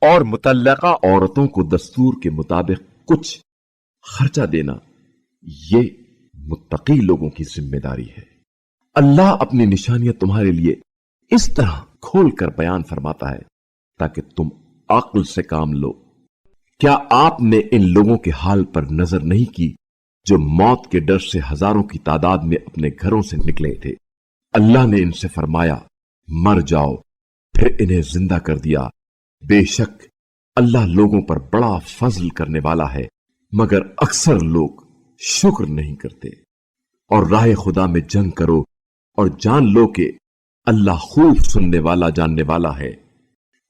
اور متعلقہ عورتوں کو دستور کے مطابق کچھ خرچہ دینا، یہ متقی لوگوں کی ذمہ داری ہے۔ اللہ اپنی نشانیاں تمہارے لیے اس طرح کھول کر بیان فرماتا ہے تاکہ تم عقل سے کام لو۔ کیا آپ نے ان لوگوں کے حال پر نظر نہیں کی جو موت کے ڈر سے ہزاروں کی تعداد میں اپنے گھروں سے نکلے تھے؟ اللہ نے ان سے فرمایا مر جاؤ، پھر انہیں زندہ کر دیا۔ بے شک اللہ لوگوں پر بڑا فضل کرنے والا ہے، مگر اکثر لوگ شکر نہیں کرتے۔ اور راہ خدا میں جنگ کرو اور جان لو کہ اللہ خوب سننے والا جاننے والا ہے۔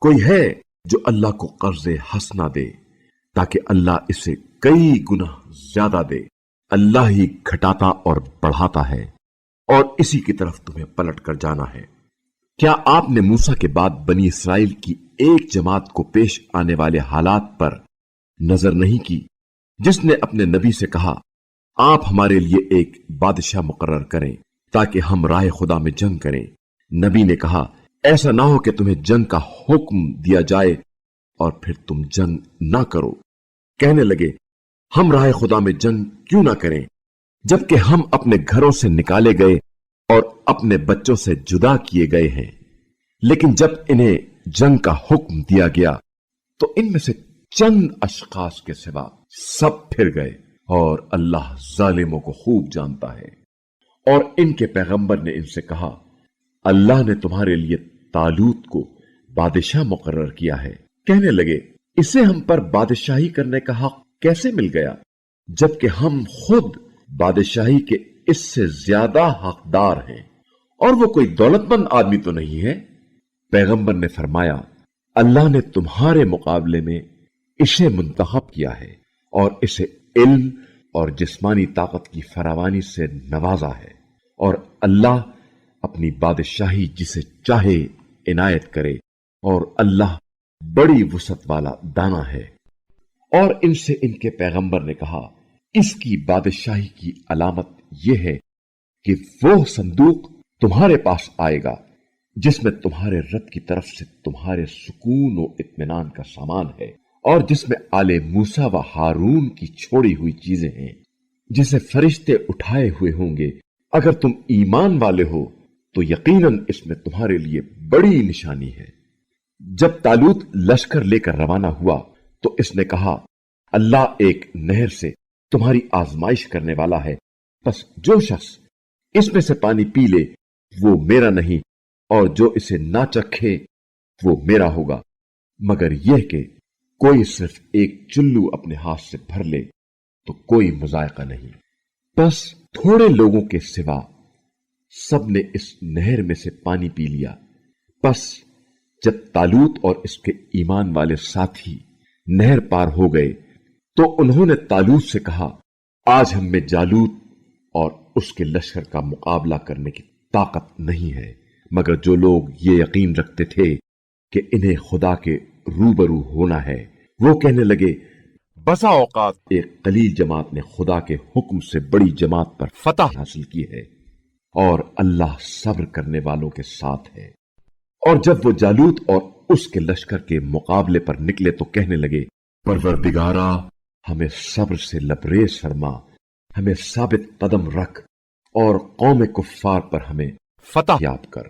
کوئی ہے جو اللہ کو قرض حسنہ دے تاکہ اللہ اسے کئی گنا زیادہ دے؟ اللہ ہی گھٹاتا اور بڑھاتا ہے، اور اسی کی طرف تمہیں پلٹ کر جانا ہے۔ کیا آپ نے موسیٰ کے بعد بنی اسرائیل کی ایک جماعت کو پیش آنے والے حالات پر نظر نہیں کی جس نے اپنے نبی سے کہا آپ ہمارے لیے ایک بادشاہ مقرر کریں تاکہ ہم راہ خدا میں جنگ کریں؟ نبی نے کہا ایسا نہ ہو کہ تمہیں جنگ کا حکم دیا جائے اور پھر تم جنگ نہ کرو۔ کہنے لگے ہم راہ خدا میں جنگ کیوں نہ کریں جبکہ ہم اپنے گھروں سے نکالے گئے اور اپنے بچوں سے جدا کیے گئے ہیں۔ لیکن جب انہیں جنگ کا حکم دیا گیا تو ان میں سے چند اشخاص کے سوا سب پھر گئے، اور اللہ ظالموں کو خوب جانتا ہے۔ اور ان کے پیغمبر نے ان سے کہا اللہ نے تمہارے لیے طالوت کو بادشاہ مقرر کیا ہے۔ کہنے لگے اسے ہم پر بادشاہی کرنے کا حق کیسے مل گیا جبکہ ہم خود بادشاہی کے اس سے زیادہ حقدار ہیں، اور وہ کوئی دولت مند آدمی تو نہیں ہے۔ پیغمبر نے فرمایا اللہ نے تمہارے مقابلے میں اسے منتخب کیا ہے اور اسے علم اور جسمانی طاقت کی فراوانی سے نوازا ہے، اور اللہ اپنی بادشاہی جسے چاہے عنایت کرے، اور اللہ بڑی وسعت والا دانا ہے۔ اور ان سے ان کے پیغمبر نے کہا اس کی بادشاہی کی علامت یہ ہے کہ وہ صندوق تمہارے پاس آئے گا جس میں تمہارے رب کی طرف سے تمہارے سکون و اطمینان کا سامان ہے، اور جس میں آل موسیٰ و ہارون کی چھوڑی ہوئی چیزیں ہیں جسے فرشتے اٹھائے ہوئے ہوں گے۔ اگر تم ایمان والے ہو تو یقیناً اس میں تمہارے لیے بڑی نشانی ہے۔ جب طالوت لشکر لے کر روانہ ہوا تو اس نے کہا اللہ ایک نہر سے تمہاری آزمائش کرنے والا ہے، پس جو شخص اس میں سے پانی پی لے وہ میرا نہیں، اور جو اسے نہ چکھے وہ میرا ہوگا، مگر یہ کہ کوئی صرف ایک چلو اپنے ہاتھ سے بھر لے تو کوئی مذائقہ نہیں۔ بس تھوڑے لوگوں کے سوا سب نے اس نہر میں سے پانی پی لیا۔ بس جب طالوت اور اس کے ایمان والے ساتھی نہر پار ہو گئے تو انہوں نے طالوت سے کہا آج ہم میں جالوت اور اس کے لشکر کا مقابلہ کرنے کی طاقت نہیں ہے، مگر جو لوگ یہ یقین رکھتے تھے کہ انہیں خدا کے روبرو ہونا ہے وہ کہنے لگے بسا اوقات ایک قلیل جماعت نے خدا کے حکم سے بڑی جماعت پر فتح حاصل کی ہے، اور اللہ صبر کرنے والوں کے ساتھ ہے۔ اور جب وہ جالوت اور اس کے لشکر کے مقابلے پر نکلے تو کہنے لگے پروردگارا ہمیں صبر سے لبریز فرما، ہمیں ثابت قدم رکھ اور قوم کفار پر ہمیں فتح یاب کر۔